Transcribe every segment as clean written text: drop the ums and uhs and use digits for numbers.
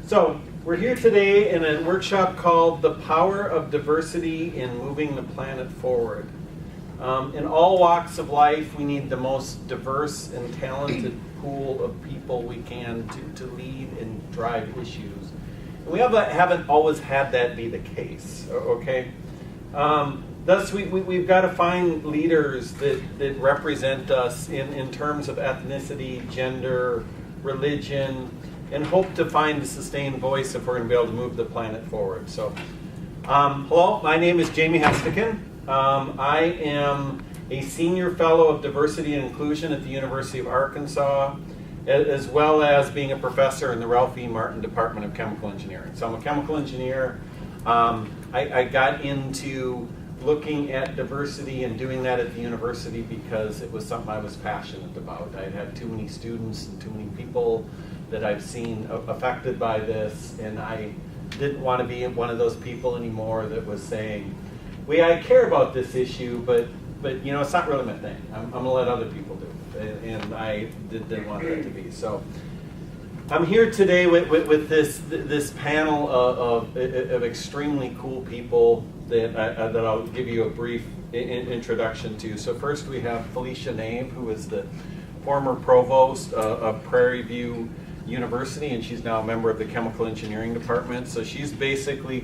So we're here today in a workshop called The Power of Diversity in Moving the Planet Forward. In all walks of life, we need the most diverse and talented pool of people we can to lead and drive issues. And we haven't always had that be the case, okay? Thus, we've got to find leaders that represent us in terms of ethnicity, gender, religion, and hope to find a sustained voice if we're going to be able to move the planet forward. So, hello, my name is Jamie Hestekin. I am a senior fellow of diversity and inclusion at the University of Arkansas, as well as being a professor in the Ralph E. Martin Department of Chemical Engineering. So I'm a chemical engineer. I got into looking at diversity and doing that at the university because it was something I was passionate about. I had too many students and too many people that I've seen affected by this, and I didn't want to be one of those people anymore that was saying, I care about this issue, but you know, it's not really my thing. I'm going to let other people do it, and I didn't want that to be. So I'm here today with this panel of extremely cool people that I'll give you a brief introduction to. So first we have Felecia Nave, who is the former provost of Prairie View University, and she's now a member of the Chemical Engineering Department. So she's basically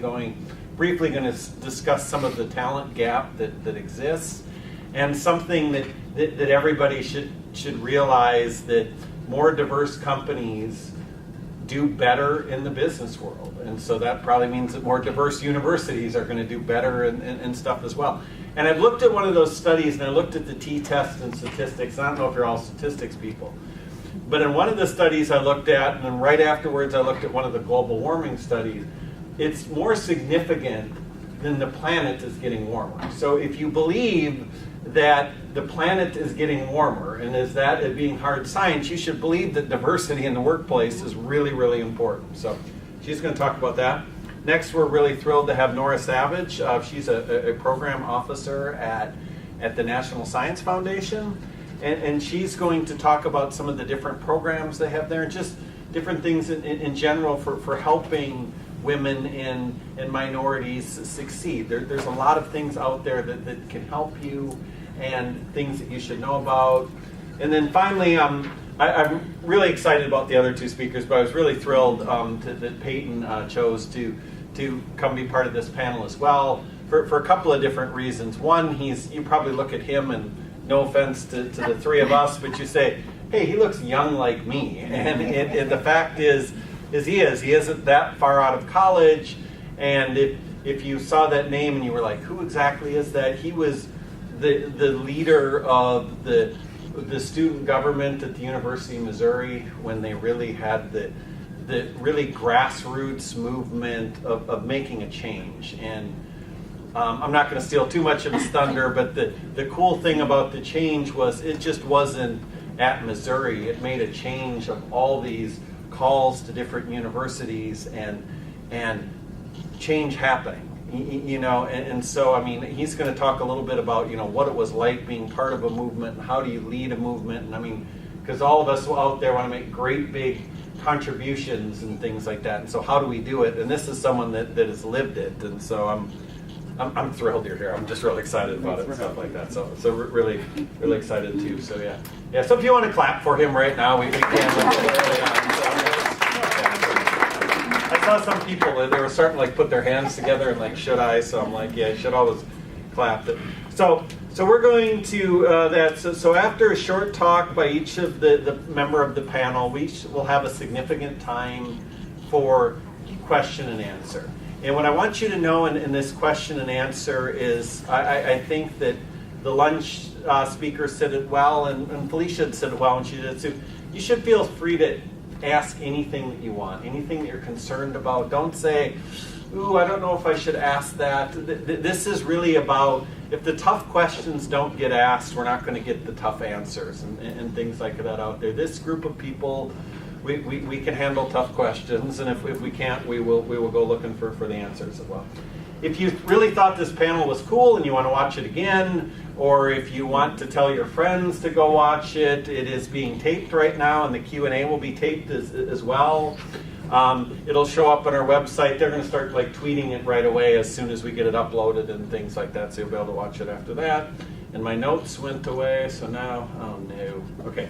briefly going to discuss some of the talent gap that exists, and something that everybody should realize, that more diverse companies do better in the business world. And so that probably means that more diverse universities are going to do better and stuff as well. And I've looked at one of those studies, and I looked at the t-test and statistics. I don't know if you're all statistics people, but in one of the studies I looked at, and then right afterwards I looked at one of the global warming studies, it's more significant than the planet is getting warmer. So if you believe that the planet is getting warmer, and is that it being hard science, you should believe that diversity in the workplace is really, really important. So she's going to talk about that. Next, we're really thrilled to have Nora Savage. She's a program officer at the National Science Foundation, and she's going to talk about some of the different programs they have there, and just different things in general for helping women and minorities succeed. There's a lot of things out there that can help you, and things that you should know about. And then finally, I'm really excited about the other two speakers, but I was really thrilled that Payton chose to come be part of this panel as well, for a couple of different reasons. One, you probably look at him, and no offense to the three of us, but you say, hey, he looks young like me. And the fact is he isn't that far out of college. And if you saw that name and you were like, who exactly is that? He was the leader of the student government at the University of Missouri when they really had the really grassroots movement of making a change. And I'm not going to steal too much of his thunder, but the cool thing about the change was it just wasn't at Missouri. It made a change of all these calls to different universities and change happening. You know, and so, I mean, he's going to talk a little bit about, you know, what it was like being part of a movement, and how do you lead a movement. And I mean, because all of us out there want to make great big contributions and things like that. And so how do we do it? And this is someone that has lived it. And so I'm thrilled you're here. I'm just really excited about it and stuff like that. So really excited too. So yeah. So if you want to clap for him right now, we can. I saw some people, they were starting to like put their hands together and like, should I? So I'm like, yeah, you should always clap. So we're going to So after a short talk by each of the member of the panel, we will have a significant time for question and answer. And what I want you to know in this question and answer is, I think that the lunch speaker said it well, and Felecia said it well when she did it too. You should feel free to ask anything that you want, anything that you're concerned about. Don't say, ooh, I don't know if I should ask that. This is really about, if the tough questions don't get asked, we're not going to get the tough answers and things like that out there. This group of people, we can handle tough questions, and if we can't, we will go looking for the answers as well. If you really thought this panel was cool and you want to watch it again, or if you want to tell your friends to go watch it, it is being taped right now, and the Q&A will be taped as well. It'll show up on our website. They're going to start like tweeting it right away as soon as we get it uploaded and things like that, so you'll be able to watch it after that. And my notes went away, so now, oh no. Okay.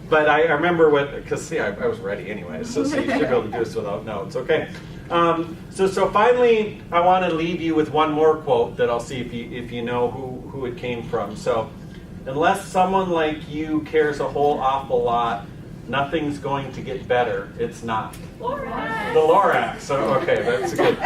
But I remember because see, I was ready anyway, so you should be able to do this without notes. Okay. So finally, I want to leave you with one more quote that I'll see if you know who it came from. So, unless someone like you cares a whole awful lot, nothing's going to get better. It's not. Lorax. The Lorax. So okay, that's good.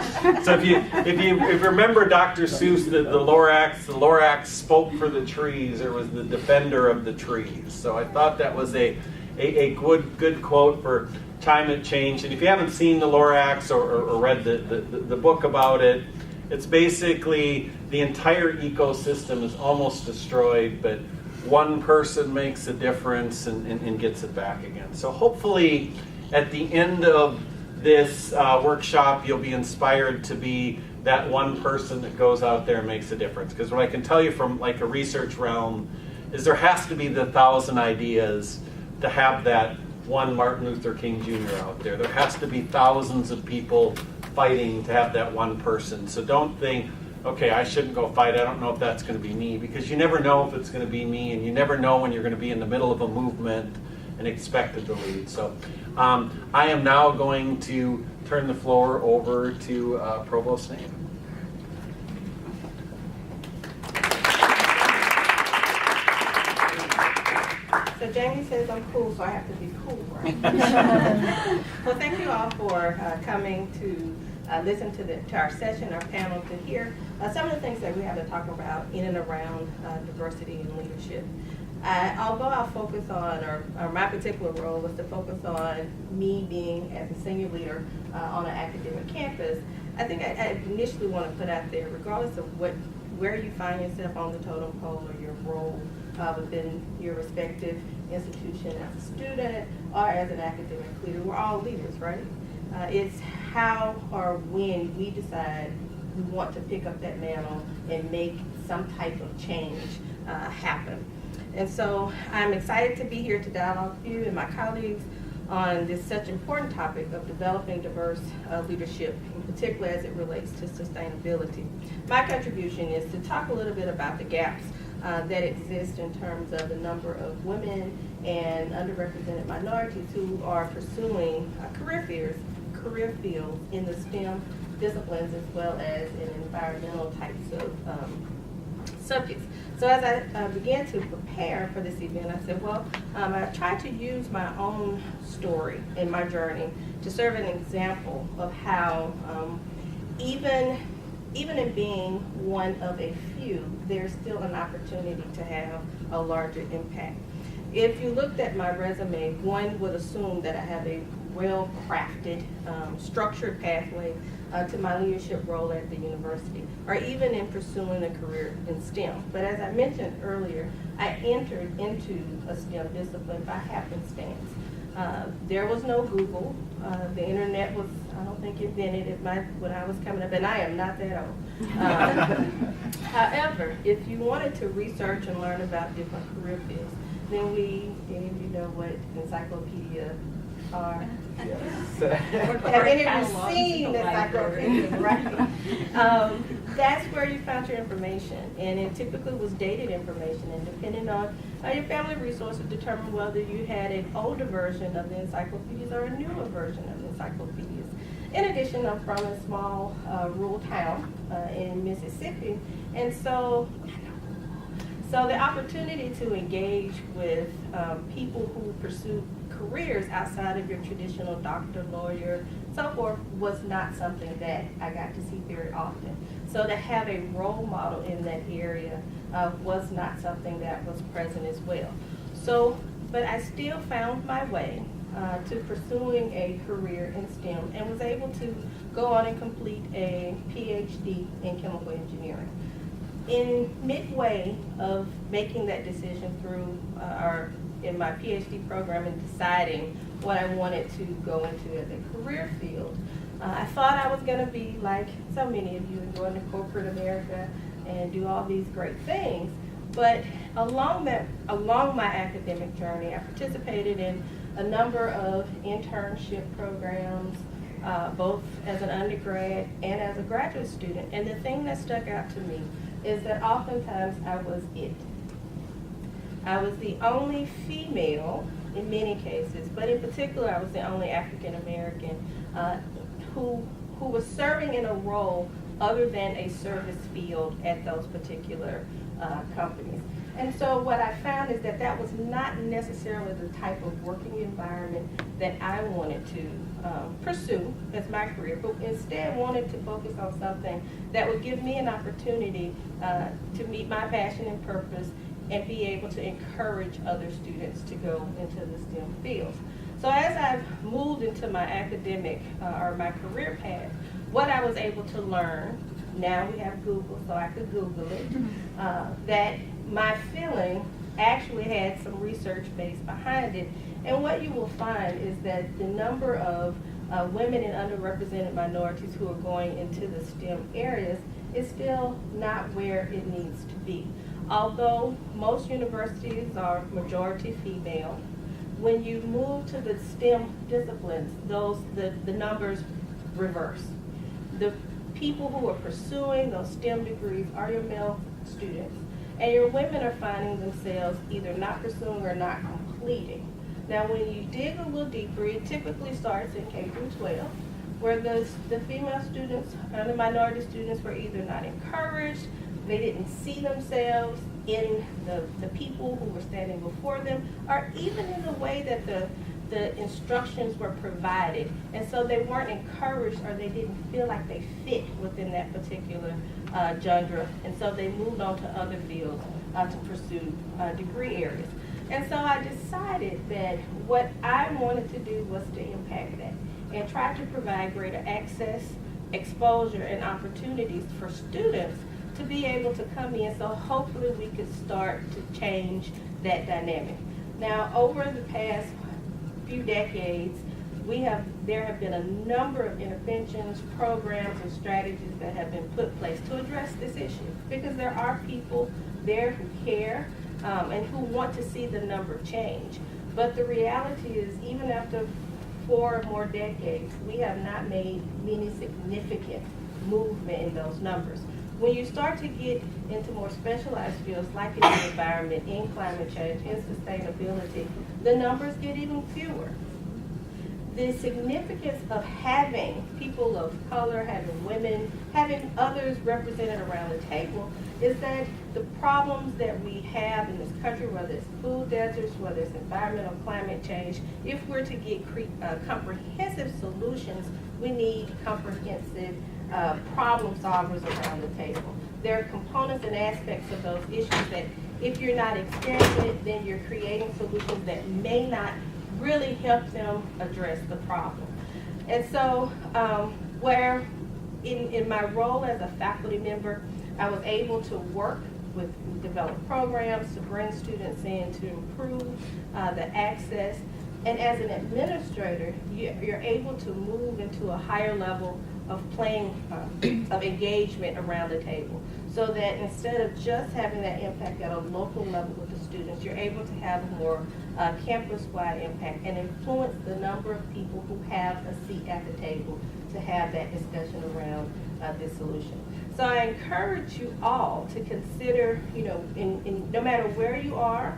So if you remember Dr. Seuss, the Lorax spoke for the trees, or was the defender of the trees. So I thought that was a good quote for climate change. And if you haven't seen the Lorax or read the book about it, it's basically the entire ecosystem is almost destroyed, but one person makes a difference and gets it back again. So hopefully at the end of this workshop, you'll be inspired to be that one person that goes out there and makes a difference. Because what I can tell you from like a research realm is there has to be the 1,000 ideas to have that one Martin Luther King Jr. out there. There has to be thousands of people fighting to have that one person. So don't think, okay, I shouldn't go fight. I don't know if that's going to be me, because you never know if it's going to be me, and you never know when you're going to be in the middle of a movement and expected to lead. So I am now going to turn the floor over to Provost Nave. So Jamie says I'm cool, so I have to be cool, right? Well, thank you all for coming to listen to our session, our panel, to hear some of the things that we have to talk about in and around diversity and leadership. Although I'll focus on, or my particular role was to focus on me being as a senior leader on an academic campus, I think I initially want to put out there, regardless of where you find yourself on the totem pole or your role within your respective institution as a student or as an academic leader, we're all leaders, right? It's how or when we decide we want to pick up that mantle and make some type of change happen. And so I'm excited to be here to dialogue with you and my colleagues on this such important topic of developing diverse leadership, in particular as it relates to sustainability. My contribution is to talk a little bit about the gaps that exist in terms of the number of women and underrepresented minorities who are pursuing career fields in the STEM disciplines as well as in environmental types of subjects. So as I began to prepare for this event, I said, well, I tried to use my own story and my journey to serve an example of how even in being one of a few, there's still an opportunity to have a larger impact. If you looked at my resume, one would assume that I have a well-crafted, structured pathway to my leadership role at the university, or even in pursuing a career in STEM. But as I mentioned earlier, I entered into a STEM discipline by happenstance. There was no Google. The internet was, I don't think, invented when I was coming up, and I am not that old. However, if you wanted to research and learn about different career fields, then any of you know what encyclopedia are? Yes. Have any of you seen the encyclopedia, right? That's where you found your information, and it typically was dated information, and depending on your family resources determined whether you had an older version of the encyclopedias or a newer version of the encyclopedias. In addition, I'm from a small rural town in Mississippi, and so the opportunity to engage with people who pursue careers outside of your traditional doctor, lawyer, so forth, was not something that I got to see very often. So to have a role model in that area was not something that was present as well. So, but I still found my way to pursuing a career in STEM and was able to go on and complete a PhD in chemical engineering. In midway of making that decision through in my PhD program and deciding what I wanted to go into as a career field, I thought I was going to be like so many of you and go into corporate America and do all these great things. But along my academic journey, I participated in a number of internship programs, both as an undergrad and as a graduate student. And the thing that stuck out to me is that oftentimes I was it. I was the only female in many cases, but in particular I was the only African American who was serving in a role other than a service field at those particular companies. And so what I found is that that was not necessarily the type of working environment that I wanted to pursue as my career, but instead wanted to focus on something that would give me an opportunity to meet my passion and purpose and be able to encourage other students to go into the STEM fields. So as I've moved into my academic or my career path, what I was able to learn, now we have Google, so I could Google it, that my feeling actually had some research base behind it. And what you will find is that the number of women and underrepresented minorities who are going into the STEM areas is still not where it needs to be. Although most universities are majority female, when you move to the STEM disciplines, the numbers reverse. The people who are pursuing those STEM degrees are your male students, and your women are finding themselves either not pursuing or not completing. Now, when you dig a little deeper, it typically starts in K through 12, where the female students and the minority students were either not encouraged, they didn't see themselves in the people who were standing before them, or even in the way that the instructions were provided. And so they weren't encouraged, or they didn't feel like they fit within that particular genre. And so they moved on to other fields to pursue degree areas. And so I decided that what I wanted to do was to impact that and try to provide greater access, exposure, and opportunities for students to be able to come in, so hopefully we could start to change that dynamic. Now, over the past few decades, there have been a number of interventions, programs, and strategies that have been put in place to address this issue, because there are people there who care and who want to see the number change. But the reality is, even after 4 or more decades, we have not made any significant movement in those numbers. When you start to get into more specialized fields like in the environment, in climate change, in sustainability, the numbers get even fewer. The significance of having people of color, having women, having others represented around the table is that the problems that we have in this country, whether it's food deserts, whether it's environmental climate change, if we're to get comprehensive solutions, we need comprehensive problem solvers around the table. There are components and aspects of those issues that if you're not experiencing it, then you're creating solutions that may not really help them address the problem. And so where in my role as a faculty member, I was able to work with develop programs to bring students in to improve the access. And as an administrator, you're able to move into a higher level of playing, of engagement around the table, so that instead of just having that impact at a local level with the students, you're able to have a more campus-wide impact and influence the number of people who have a seat at the table to have that discussion around this solution. So I encourage you all to consider, no matter where you are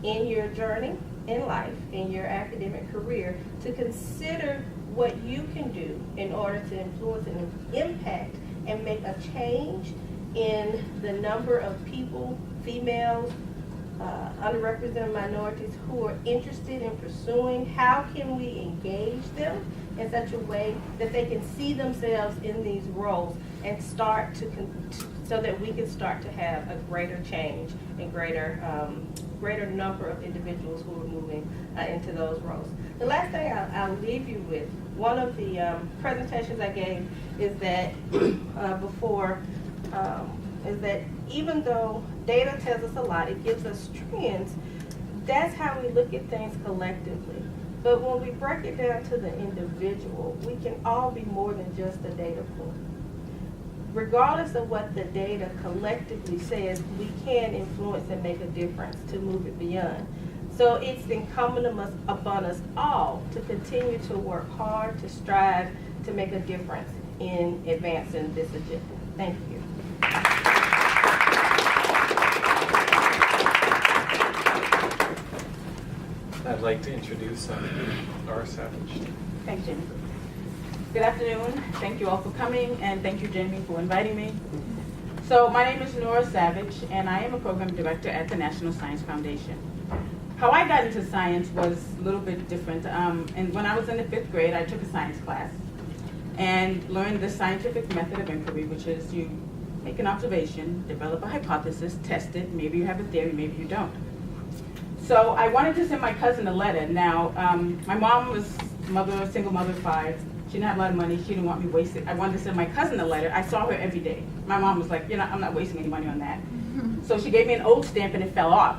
in your journey in life, in your academic career, to consider what you can do in order to influence and impact and make a change in the number of people, females, underrepresented minorities who are interested in pursuing. How can we engage them in such a way that they can see themselves in these roles and start to, so that we can start to have a greater change and greater number of individuals who are moving into those roles. The last thing I'll leave you with, one of the presentations I gave is that is that even though data tells us a lot, it gives us trends, that's how we look at things collectively. But when we break it down to the individual, we can all be more than just a data point. Regardless of what the data collectively says, we can influence and make a difference to move it beyond. So it's incumbent upon us all to continue to work hard, to strive, to make a difference in advancing this agenda. Thank you. I'd like to introduce Nora Savage. Thanks, Jamie. Good afternoon. Thank you all for coming, and thank you, Jamie, for inviting me. So my name is Nora Savage, and I am a program director at the National Science Foundation. How I got into science was a little bit different. And when I was in the 5th grade, I took a science class and learned the scientific method of inquiry, which is you make an observation, develop a hypothesis, test it. Maybe you have a theory, maybe you don't. So I wanted to send my cousin a letter. Now, my mom was a single mother of 5. She didn't have a lot of money. She didn't want me wasted. I wanted to send my cousin a letter. I saw her every day. My mom was like, I'm not wasting any money on that. So she gave me an old stamp and it fell off.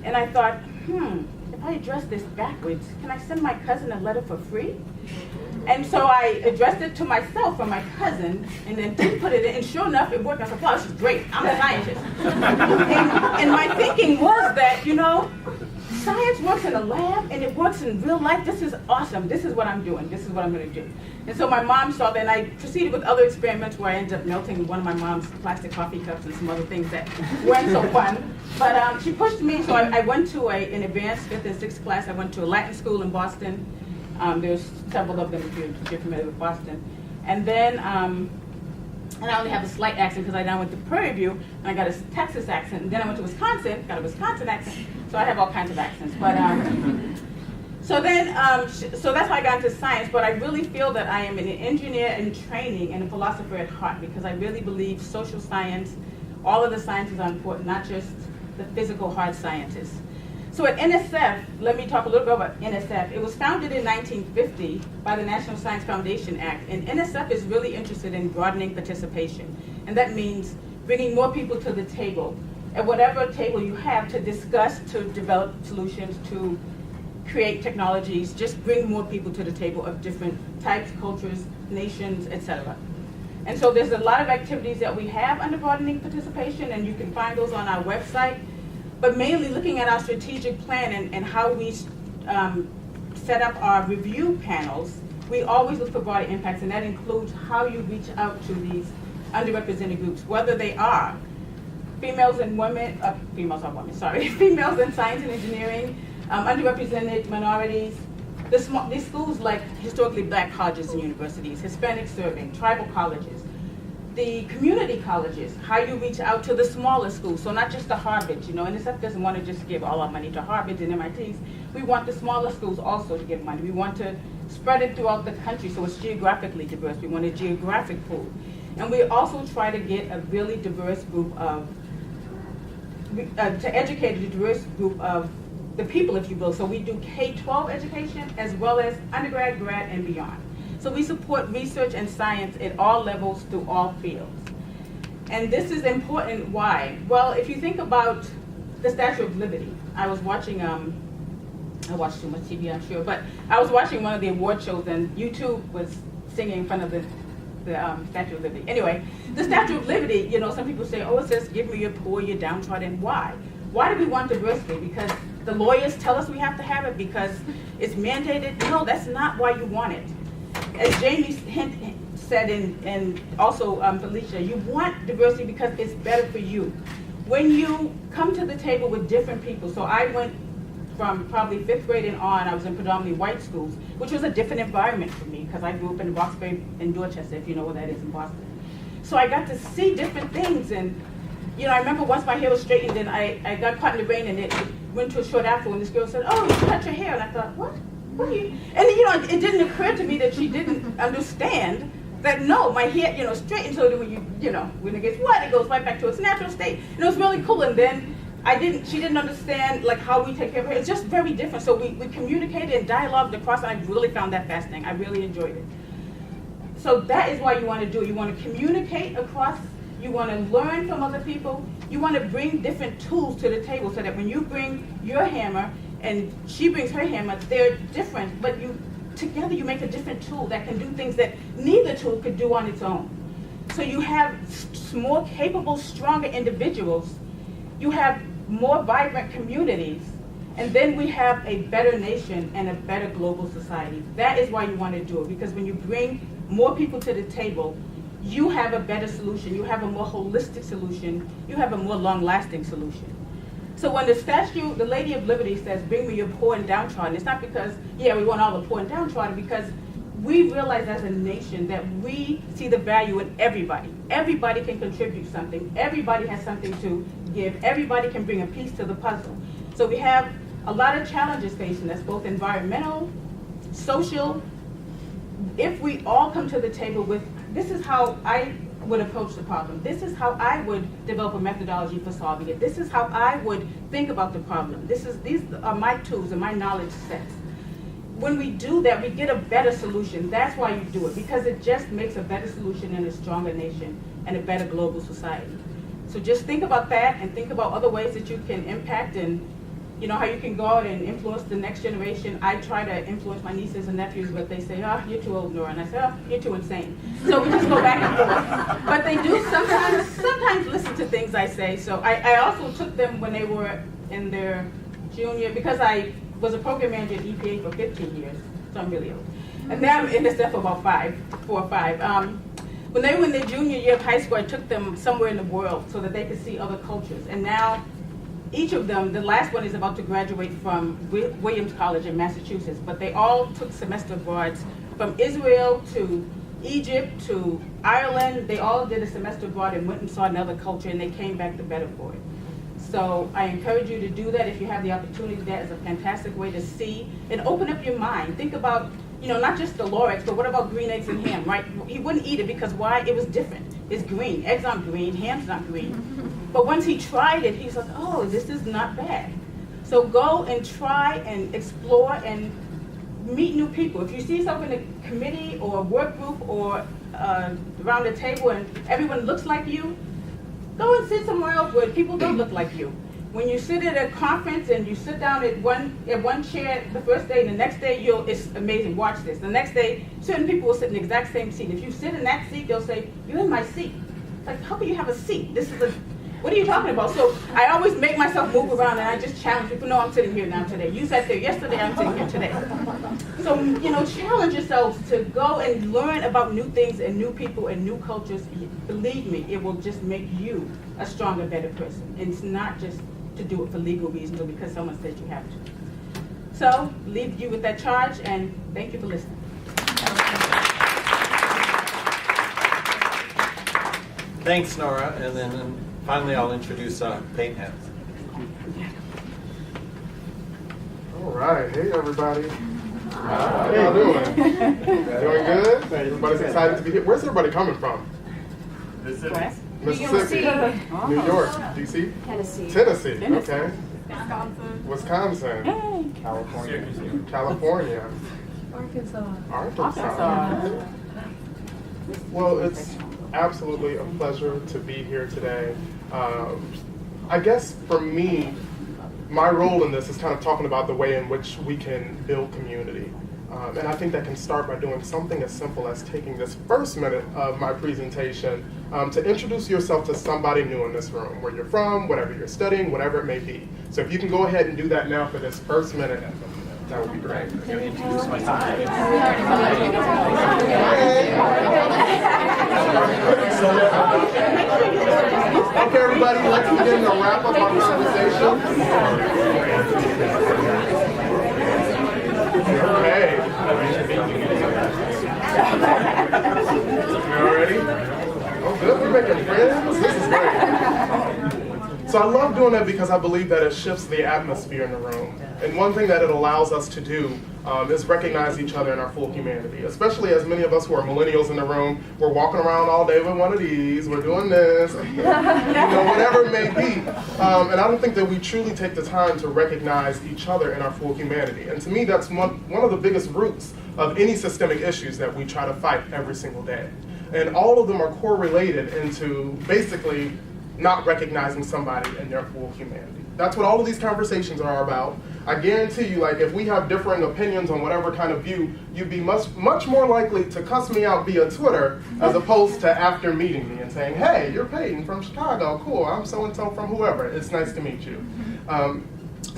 And I thought, if I address this backwards, can I send my cousin a letter for free? And so I addressed it to myself from my cousin, and then didn't put it in, and sure enough, it worked. I thought, wow, this is great. I'm a scientist. and my thinking was that, science works in a lab, and it works in real life. This is awesome. This is what I'm doing. This is what I'm going to do. And so my mom saw that, and I proceeded with other experiments where I ended up melting one of my mom's plastic coffee cups and some other things that weren't so fun. But she pushed me, so I went to an advanced 5th and 6th class. I went to a Latin school in Boston. There's several of them if you're familiar with Boston. And then, and I only have a slight accent because I now went to Prairie View, and I got a Texas accent. And then I went to Wisconsin, got a Wisconsin accent. So I have all kinds of accents. But so that's how I got into science. But I really feel that I am an engineer in training and a philosopher at heart, because I really believe social science, all of the sciences are important, not just the physical hard sciences. So at NSF, let me talk a little bit about NSF. It was founded in 1950 by the National Science Foundation Act, and NSF is really interested in broadening participation. And that means bringing more people to the table, at whatever table you have, to discuss, to develop solutions, to create technologies, just bring more people to the table of different types, cultures, nations, etc. And so there's a lot of activities that we have under broadening participation, and you can find those on our website. But mainly looking at our strategic plan and how we set up our review panels, we always look for broader impacts, and that includes how you reach out to these underrepresented groups, whether they are females and women, females in science and engineering, underrepresented minorities, these schools like historically black colleges and universities, Hispanic serving, tribal colleges, the community colleges, how you reach out to the smaller schools, so not just the Harvards, NSF doesn't want to just give all our money to Harvards and MITs. We want the smaller schools also to give money. We want to spread it throughout the country so it's geographically diverse. We want a geographic pool. And we also try to get a really diverse group of, to educate a diverse group of the people, if you will. So we do K-12 education as well as undergrad, grad, and beyond. So we support research and science at all levels through all fields. And this is important. Why? Well, if you think about the Statue of Liberty, I was watching, I watch too much TV, I'm sure, but I was watching one of the award shows, and U2 was singing in front of the Statue of Liberty. Anyway, the Statue of Liberty, some people say, oh, it says, give me your poor, your downtrodden. Why? Why do we want diversity? Because the lawyers tell us we have to have it, because it's mandated? No, that's not why you want it. As Jamie said, and also Felecia, you want diversity because it's better for you. When you come to the table with different people, so I went from probably 5th grade and on, I was in predominantly white schools, which was a different environment for me because I grew up in Roxbury and Dorchester, if you know where that is in Boston. So I got to see different things, and I remember once my hair was straightened and I got caught in the rain and it went to a short afro, and this girl said, oh, you cut your hair, and I thought, what? And it didn't occur to me that she didn't understand that no, my hair, straightened so that when it gets wet, it goes right back to its natural state. And it was really cool. And then she didn't understand like how we take care of her. It's just very different. So we communicated and dialogued across, and I really found that fascinating. I really enjoyed it. So that is why you want to do it. You want to communicate across. You want to learn from other people. You want to bring different tools to the table so that when you bring your hammer and she brings her hammer, they're different, but together you make a different tool that can do things that neither tool could do on its own. So you have more capable, stronger individuals. You have more vibrant communities. And then we have a better nation and a better global society. That is why you want to do it, because when you bring more people to the table, you have a better solution, you have a more holistic solution, you have a more long-lasting solution. So when the statue, the Lady of Liberty says, bring me your poor and downtrodden, it's not because, yeah, we want all the poor and downtrodden, because we realize as a nation that we see the value in everybody. Everybody can contribute something, everybody has something to give, everybody can bring a piece to the puzzle. So we have a lot of challenges facing us, both environmental, social. If we all come to the table with, this is how I would approach the problem, this is how I would develop a methodology for solving it, this is how I would think about the problem, these are my tools and my knowledge sets. When we do that, we get a better solution. That's why you do it, because it just makes a better solution and a stronger nation and a better global society. So just think about that and think about other ways that you can impact and you know how you can go out and influence the next generation. I try to influence my nieces and nephews, but they say, oh, you're too old, Nora. And I say, oh, you're too insane. So we just go back and forth. But they do sometimes listen to things I say. So I also took them when they were in their junior, because I was a program manager at EPA for 15 years, so I'm really old. And now I'm in this stuff for about 4 or 5. When they were in their junior year of high school, I took them somewhere in the world so that they could see other cultures. And now each of them, the last one is about to graduate from Williams College in Massachusetts, but they all took semester abroads from Israel to Egypt to Ireland. They all did a semester abroad and went and saw another culture, and they came back the better for it. So I encourage you to do that if you have the opportunity. That is a fantastic way to see and open up your mind. Think about, you know, not just the laureates, but what about green eggs and ham, right? He wouldn't eat it because why? It was different. It's green. Eggs aren't green. Ham's not green. But once he tried it, he's like, oh, this is not bad. So go and try and explore and meet new people. If you see yourself in a committee or a work group or around a table and everyone looks like you, go and sit somewhere else where people don't look like you. When you sit at a conference and you sit down at one chair the first day, and the next day it's amazing, watch this. The next day, certain people will sit in the exact same seat. If you sit in that seat, they'll say, you're in my seat. It's like, how can you have a seat? What are you talking about? So I always make myself move around and I just challenge people. No, I'm sitting here now today. You sat there yesterday, I'm sitting here today. So, you know, challenge yourselves to go and learn about new things and new people and new cultures. Believe me, it will just make you a stronger, better person. And it's not just to do it for legal reasons or because someone said you have to. So, leave you with that charge, and thank you for listening. Thanks, Nora. And then finally, I'll introduce Payton Head. All right. Hey, everybody. How y'all doing? Doing good? Everybody's excited to be here. Where's everybody coming from? Mississippi, New York, D.C., Tennessee. Okay. Wisconsin, California, Arkansas. Well, it's absolutely a pleasure to be here today. I guess for me, my role in this is kind of talking about the way in which we can build community. And I think that can start by doing something as simple as taking this first minute of my presentation to introduce yourself to somebody new in this room, where you're from, whatever you're studying, whatever it may be. So if you can go ahead and do that now for this first minute, that would be great. I'm going to introduce myself. Okay, everybody, let's begin to wrap up our conversation. Okay. You all ready? Oh, good. We're making friends. This is great. So I love doing that because I believe that it shifts the atmosphere in the room. And one thing that it allows us to do is recognize each other in our full humanity, especially as many of us who are millennials in the room. We're walking around all day with one of these, we're doing this, you know, whatever it may be. And I don't think that we truly take the time to recognize each other in our full humanity. And to me, that's one of the biggest roots of any systemic issues that we try to fight every single day. And all of them are correlated into basically not recognizing somebody in their full humanity. That's what all of these conversations are about. I guarantee you, like, if we have differing opinions on whatever kind of view, you'd be much more likely to cuss me out via Twitter as opposed to after meeting me and saying, hey, you're Payton from Chicago, cool, I'm so-and-so from whoever, it's nice to meet you.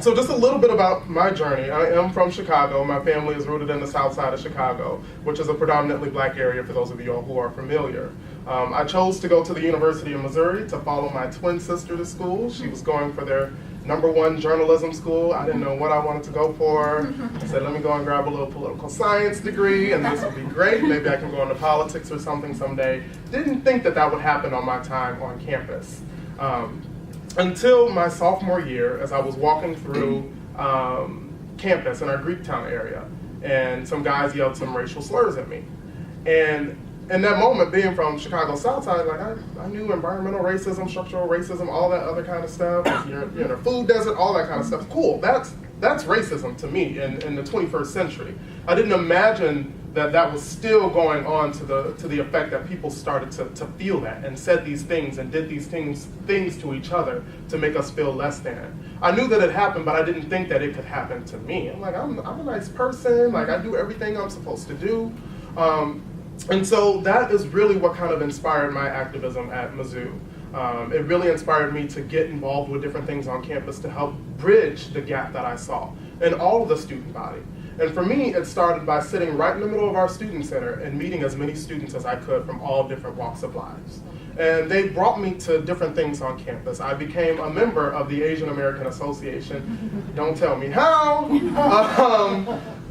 So just a little bit about my journey. I am from Chicago. My family is rooted in the south side of Chicago, which is a predominantly black area for those of you all who are familiar. I chose to go to the University of Missouri to follow my twin sister to school. She was going for their #1 journalism school. I didn't know what I wanted to go for. I said, let me go and grab a little political science degree, and this would be great. Maybe I can go into politics or something someday. Didn't think that that would happen on my time on campus. Until my sophomore year, as I was walking through campus in our Greektown area, and some guys yelled some racial slurs at me. And in that moment, being from Chicago South Side, like I knew environmental racism, structural racism, all that other kind of stuff. You're in a food desert, all that kind of stuff. Cool, that's racism to me in the 21st century. I didn't imagine that was still going on to the effect that people started to feel that and said these things and did these things to each other to make us feel less than. I knew that it happened, but I didn't think that it could happen to me. I'm like, I'm a nice person, like I do everything I'm supposed to do. And so that is really what kind of inspired my activism at Mizzou. It really inspired me to get involved with different things on campus to help bridge the gap that I saw in all of the student body. And for me, it started by sitting right in the middle of our student center and meeting as many students as I could from all different walks of lives. And they brought me to different things on campus. I became a member of the Asian American Association. Don't tell me how.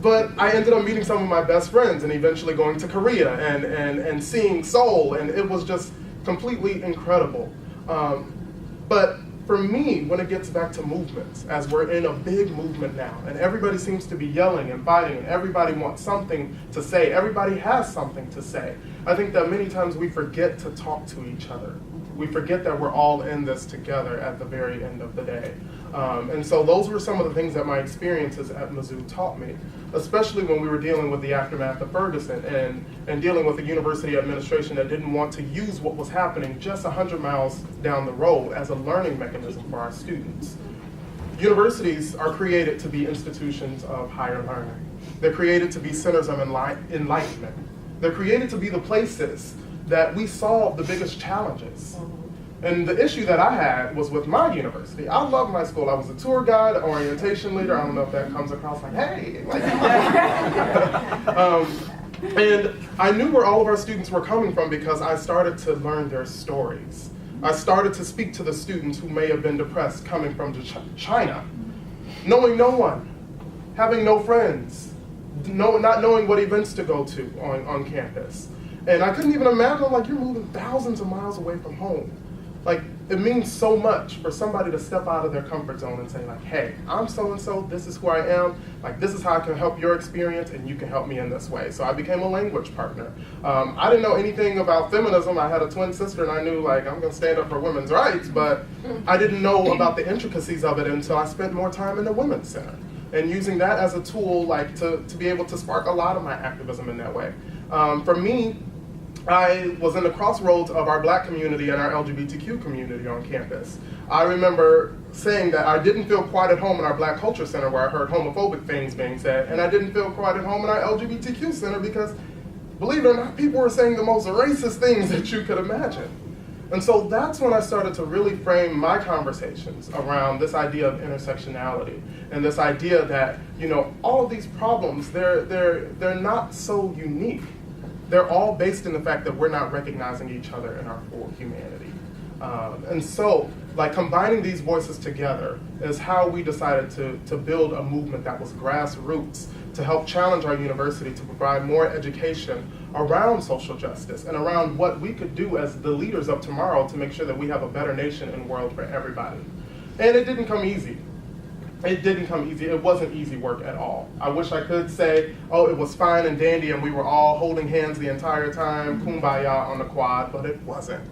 But I ended up meeting some of my best friends and eventually going to Korea and seeing Seoul, and it was just completely incredible. But for me, when it gets back to movements, as we're in a big movement now, and everybody seems to be yelling and fighting, and everybody wants something to say, everybody has something to say, I think that many times we forget to talk to each other. We forget that we're all in this together at the very end of the day. And so those were some of the things that my experiences at Mizzou taught me, especially when we were dealing with the aftermath of Ferguson and dealing with a university administration that didn't want to use what was happening just 100 miles down the road as a learning mechanism for our students. Universities are created to be institutions of higher learning. They're created to be centers of enlightenment. They're created to be the places that we solve the biggest challenges. And the issue that I had was with my university. I love my school. I was a tour guide, orientation leader. I don't know if that comes across like, hey. Like, and I knew where all of our students were coming from because I started to learn their stories. I started to speak to the students who may have been depressed coming from China, knowing no one, having no friends, not knowing what events to go to on campus. And I couldn't even imagine, like, you're moving thousands of miles away from home. Like, it means so much for somebody to step out of their comfort zone and say, like, hey, I'm so-and-so, this is who I am, like, this is how I can help your experience, and you can help me in this way. So I became a language partner. I didn't know anything about feminism. I had a twin sister, and I knew, like, I'm gonna stand up for women's rights, but I didn't know about the intricacies of it until I spent more time in the Women's Center, and using that as a tool, like, to be able to spark a lot of my activism in that way. For me, I was in the crossroads of our Black community and our LGBTQ community on campus. I remember saying that I didn't feel quite at home in our Black Culture Center where I heard homophobic things being said, and I didn't feel quite at home in our LGBTQ center because, believe it or not, people were saying the most racist things that you could imagine. And so that's when I started to really frame my conversations around this idea of intersectionality and this idea that, you know, all of these problems, they're not so unique. They're all based in the fact that we're not recognizing each other in our full humanity. And so, like, combining these voices together is how we decided to build a movement that was grassroots to help challenge our university to provide more education around social justice and around what we could do as the leaders of tomorrow to make sure that we have a better nation and world for everybody. And it didn't come easy. It didn't come easy. It wasn't easy work at all. I wish I could say, oh, it was fine and dandy and we were all holding hands the entire time, kumbaya on the quad, but it wasn't.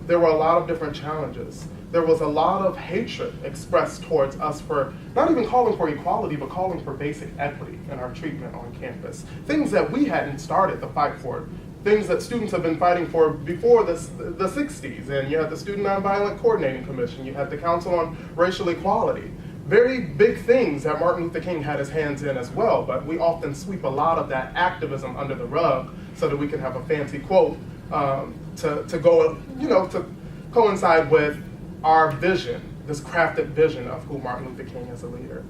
There were a lot of different challenges. There was a lot of hatred expressed towards us for not even calling for equality, but calling for basic equity in our treatment on campus. Things that we hadn't started the fight for. Things that students have been fighting for before the 60s. And you had the Student Nonviolent Coordinating Commission. You had the Council on Racial Equality. Very big things that Martin Luther King had his hands in as well, but we often sweep a lot of that activism under the rug so that we can have a fancy quote to go, you know, to coincide with our vision this crafted vision of who Martin Luther King as a leader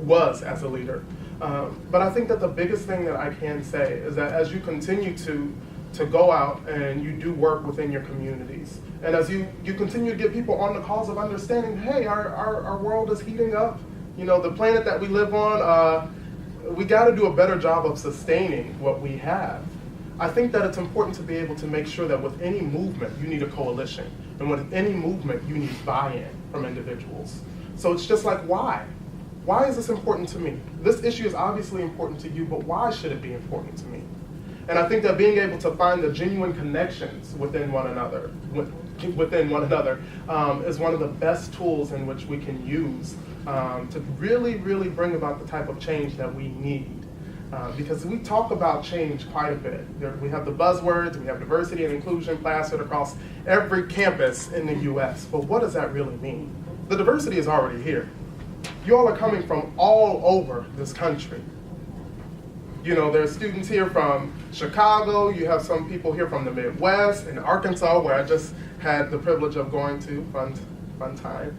was as a leader. But I think that the biggest thing that I can say is that as you continue to go out and you do work within your communities, and as you continue to get people on the cause of understanding, hey, our world is heating up. You know, the planet that we live on, we got to do a better job of sustaining what we have. I think that it's important to be able to make sure that with any movement, you need a coalition. And with any movement, you need buy-in from individuals. So it's just like, why? Why is this important to me? This issue is obviously important to you, but why should it be important to me? And I think that being able to find the genuine connections within one another, is one of the best tools in which we can use to really, really bring about the type of change that we need. Because we talk about change quite a bit. We have the buzzwords, we have diversity and inclusion plastered across every campus in the US, but what does that really mean? The diversity is already here. You all are coming from all over this country. You know, there's students here from Chicago, you have some people here from the Midwest, and Arkansas, where I just had the privilege of going to, fun time,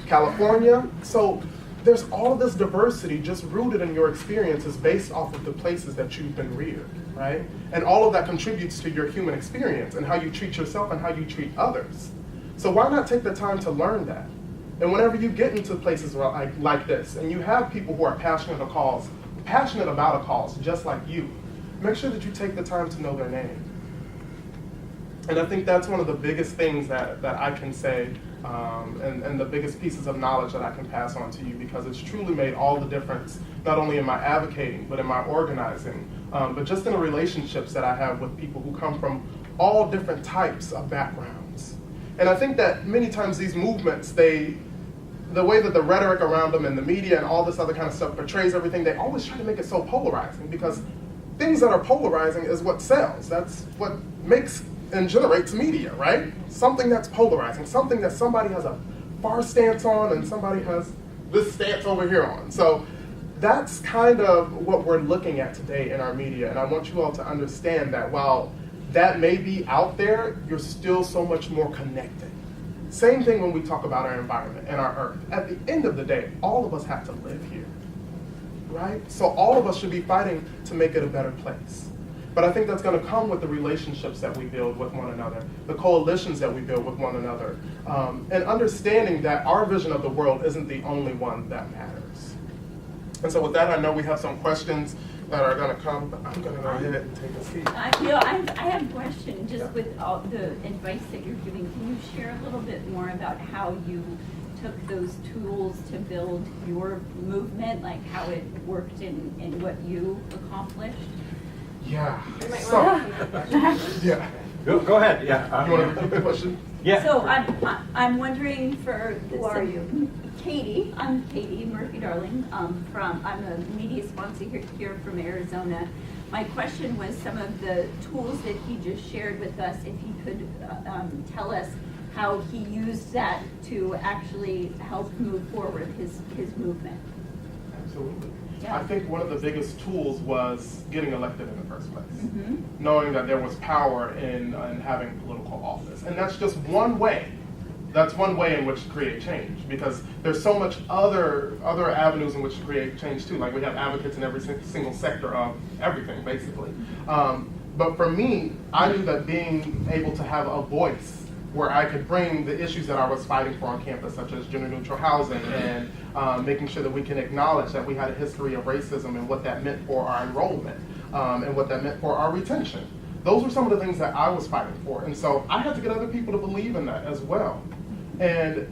California. So there's all of this diversity just rooted in your experiences based off of the places that you've been reared, right? And all of that contributes to your human experience and how you treat yourself and how you treat others. So why not take the time to learn that? And whenever you get into places like this, and you have people who are passionate about a cause, just like you, make sure that you take the time to know their name. And I think that's one of the biggest things that I can say, and the biggest pieces of knowledge that I can pass on to you, because it's truly made all the difference, not only in my advocating, but in my organizing, but just in the relationships that I have with people who come from all different types of backgrounds. And I think that many times these movements, the way that the rhetoric around them and the media and all this other kind of stuff portrays everything, they always try to make it so polarizing, because things that are polarizing is what sells. That's what makes and generates media, right? Something that's polarizing, something that somebody has a far stance on and somebody has this stance over here on. So that's kind of what we're looking at today in our media, and I want you all to understand that while that may be out there, you're still so much more connected. Same thing when we talk about our environment and our earth. At the end of the day, all of us have to live here, right? So all of us should be fighting to make it a better place. But I think that's going to come with the relationships that we build with one another, the coalitions that we build with one another, and understanding that our vision of the world isn't the only one that matters. And so with that, I know we have some questions that are going to come, but I'm going to go ahead and take a seat. I have a question, just with all the advice that you're giving. Can you share a little bit more about how you took those tools to build your movement, like how it worked in what you accomplished? Yeah. So, yeah. Go ahead. Yeah. You want to repeat the question? Yeah. So I'm wondering for Who are you? Katie. I'm Katie Murphy-Darling. I'm a media sponsor here from Arizona. My question was some of the tools that he just shared with us. If he could tell us how he used that to actually help move forward his movement. Absolutely. Yeah. I think one of the biggest tools was getting elected in the first place. Mm-hmm. Knowing that there was power in having political office. And that's just one way. That's one way in which to create change, because there's so much other avenues in which to create change too. Like we have advocates in every single sector of everything, basically. But for me, I knew that being able to have a voice where I could bring the issues that I was fighting for on campus, such as gender-neutral housing and making sure that we can acknowledge that we had a history of racism and what that meant for our enrollment and what that meant for our retention. Those were some of the things that I was fighting for. And so I had to get other people to believe in that as well. And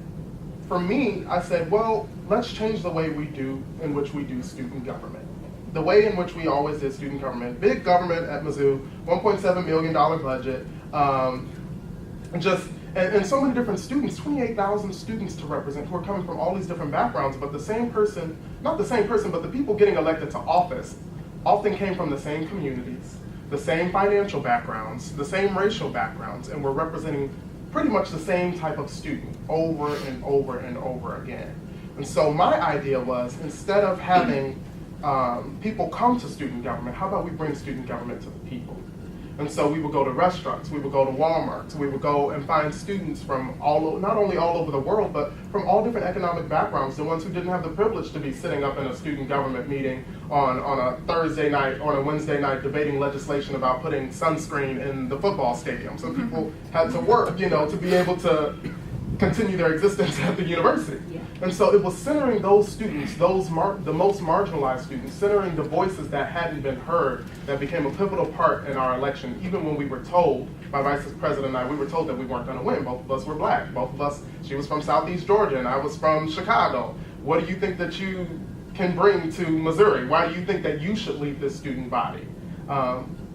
for me, I said, well, let's change the way in which we do student government. The way in which we always did student government. Big government at Mizzou, $1.7 million budget. And so many different students, 28,000 students to represent who are coming from all these different backgrounds, but the same person, not the same person, but the people getting elected to office often came from the same communities, the same financial backgrounds, the same racial backgrounds, and were representing pretty much the same type of student over and over and over again. And so my idea was, instead of having people come to student government, how about we bring student government to the people? And so we would go to restaurants, we would go to Walmarts, we would go and find students from not only all over the world, but from all different economic backgrounds, the ones who didn't have the privilege to be sitting up in a student government meeting on a Thursday night, on a Wednesday night, debating legislation about putting sunscreen in the football stadium. So people had to work, to be able to continue their existence at the university. Yeah. And so it was centering those students, the most marginalized students, centering the voices that hadn't been heard, that became a pivotal part in our election. Even when we were told, my Vice President and I, we were told that we weren't going to win. Both of us were black. Both of us, she was from Southeast Georgia and I was from Chicago. What do you think that you can bring to Missouri? Why do you think that you should lead this student body?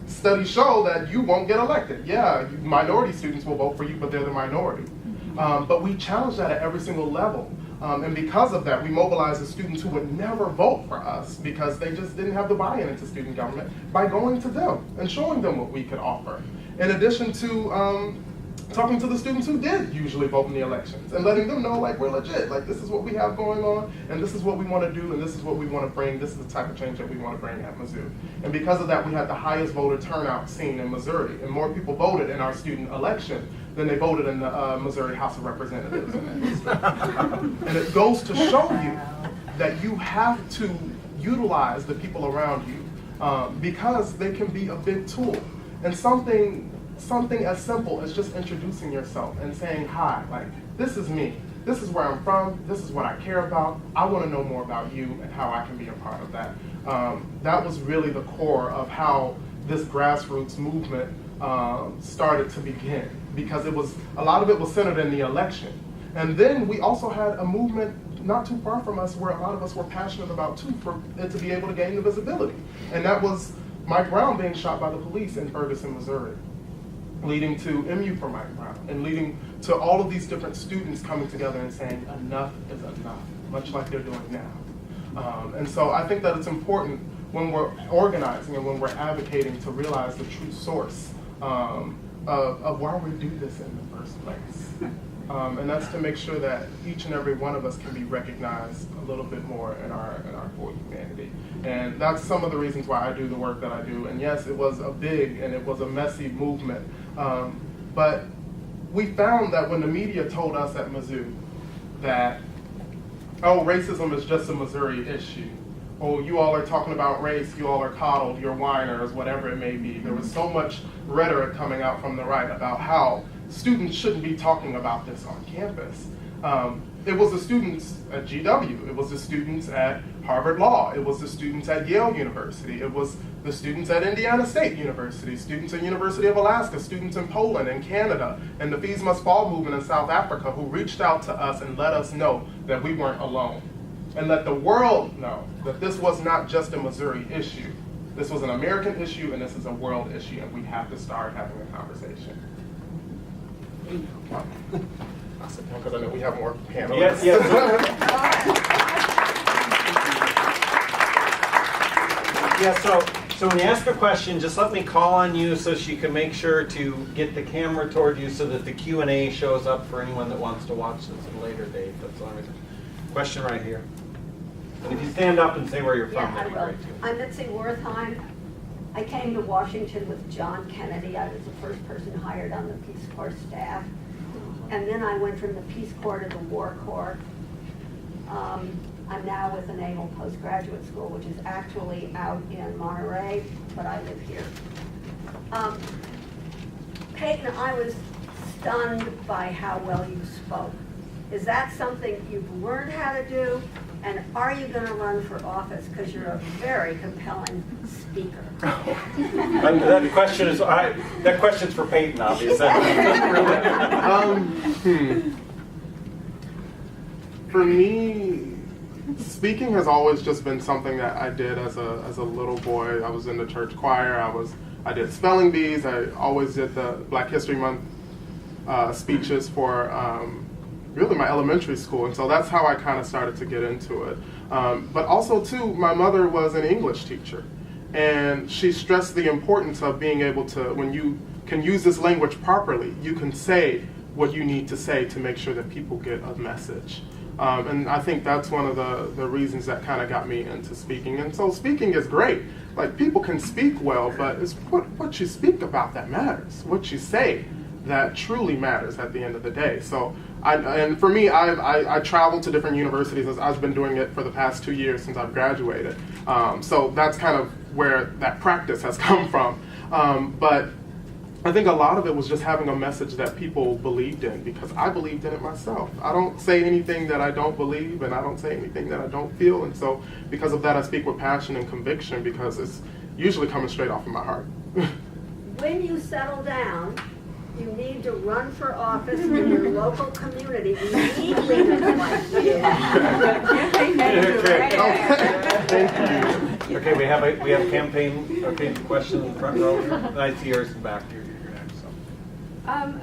Studies show that you won't get elected. Yeah, minority students will vote for you, but they're the minority. But we challenge that at every single level. And because of that, we mobilized the students who would never vote for us because they just didn't have the buy-in into student government by going to them and showing them what we could offer. In addition to talking to the students who did usually vote in the elections and letting them know, like, we're legit, like, this is what we have going on, and this is what we want to do, and this is what we want to bring, this is the type of change that we want to bring at Mizzou. And because of that, we had the highest voter turnout seen in Missouri, and more people voted in our student election than they voted in the Missouri House of Representatives in that district. And it goes to show you that you have to utilize the people around you because they can be a big tool. And something as simple as just introducing yourself and saying, hi, like, this is me. This is where I'm from. This is what I care about. I want to know more about you and how I can be a part of that. That was really the core of how this grassroots movement started to begin, because a lot of it was centered in the election. And then we also had a movement not too far from us where a lot of us were passionate about too, for it to be able to gain the visibility. And that was Mike Brown being shot by the police in Ferguson, Missouri, leading to MU for Mike Brown, and leading to all of these different students coming together and saying enough is enough, much like they're doing now. And so I think that it's important when we're organizing and when we're advocating to realize the true source of why we do this in the first place. And that's to make sure that each and every one of us can be recognized a little bit more in our full humanity. And that's some of the reasons why I do the work that I do. And yes, it was a big and it was a messy movement. But we found that when the media told us at Mizzou that, oh, racism is just a Missouri issue, oh, you all are talking about race, you all are coddled, you're whiners, whatever it may be. There was so much rhetoric coming out from the right about how students shouldn't be talking about this on campus. It was the students at GW, it was the students at Harvard Law, it was the students at Yale University, it was the students at Indiana State University, students at University of Alaska, students in Poland and Canada, and the Fees Must Fall movement in South Africa, who reached out to us and let us know that we weren't alone. And let the world know that this was not just a Missouri issue. This was an American issue and this is a world issue, and we have to start having a conversation. I said because I know we have more panelists. Yes. Yeah, so when you ask a question, just let me call on you so she can make sure to get the camera toward you so that the Q&A shows up for anyone that wants to watch this at a later date. That's the only reason. Question right here. And if you stand up and say where you're from, that'd be great too. I'm Mitzi Wertheim. I came to Washington with John Kennedy. I was the first person hired on the Peace Corps staff. And then I went from the Peace Corps to the War Corps. I'm now with the Naval Postgraduate School, which is actually out in Monterey, but I live here. Payton, I was stunned by how well you spoke. Is that something you've learned how to do? And are you going to run for office? Because you're a very compelling speaker. That question's for Payton, obviously. For me, speaking has always just been something that I did as a little boy. I was in the church choir. I did spelling bees. I always did the Black History Month speeches for really my elementary school, and so that's how I kind of started to get into it. But also too, my mother was an English teacher, and she stressed the importance of being able to, when you can use this language properly, you can say what you need to say to make sure that people get a message. And I think that's one of the reasons that kind of got me into speaking. And so speaking is great. Like, people can speak well, but it's what you speak about that matters. What you say that truly matters at the end of the day. So, and for me, I travel to different universities. I've been doing it for the past 2 years since I've graduated. So that's kind of where that practice has come from. But I think a lot of it was just having a message that people believed in, because I believed in it myself. I don't say anything that I don't believe, and I don't say anything that I don't feel. And so because of that, I speak with passion and conviction, because it's usually coming straight off of my heart. When you settle down, you need to run for office in your local community. We need leaders like you. Thank you. Okay, we have a campaign. Okay, question in the front row. I see yours in the back. You're next. So.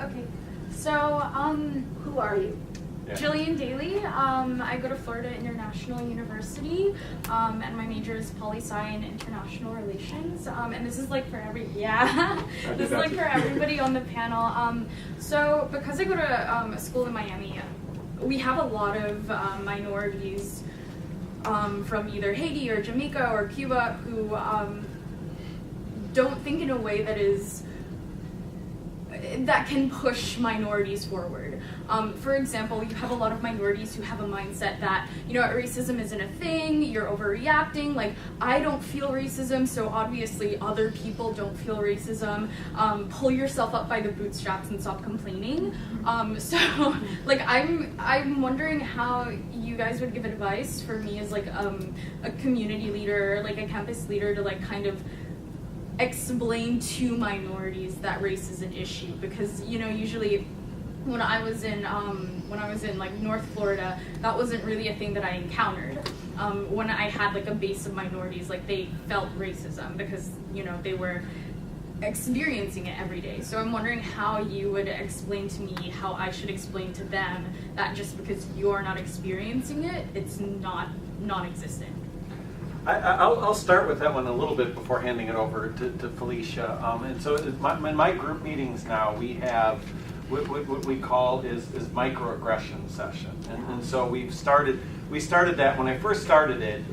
Okay. So, Who are you? Yeah. Jillian Daly. I go to Florida International University, and my major is poli-sci and international relations. And this is like for this is like for everybody on the panel. So, because I go to a school in Miami, we have a lot of minorities from either Haiti or Jamaica or Cuba who don't think in a way that can push minorities forward. For example, you have a lot of minorities who have a mindset that, racism isn't a thing, you're overreacting, like, I don't feel racism, so obviously other people don't feel racism. Pull yourself up by the bootstraps and stop complaining. So, like, I'm wondering how you guys would give advice for me as, like, a community leader, like a campus leader, to, like, kind of explain to minorities that race is an issue, because usually when I was in like North Florida, that wasn't really a thing that I encountered. When I had like a base of minorities, like, they felt racism because they were experiencing it every day. So I'm wondering how you would explain to me how I should explain to them that just because you're not experiencing it, it's not non-existent. I'll start with that one a little bit before handing it over to Felecia. And so in my group meetings now, we have what we call is microaggression session. And so we started that. When I first started it,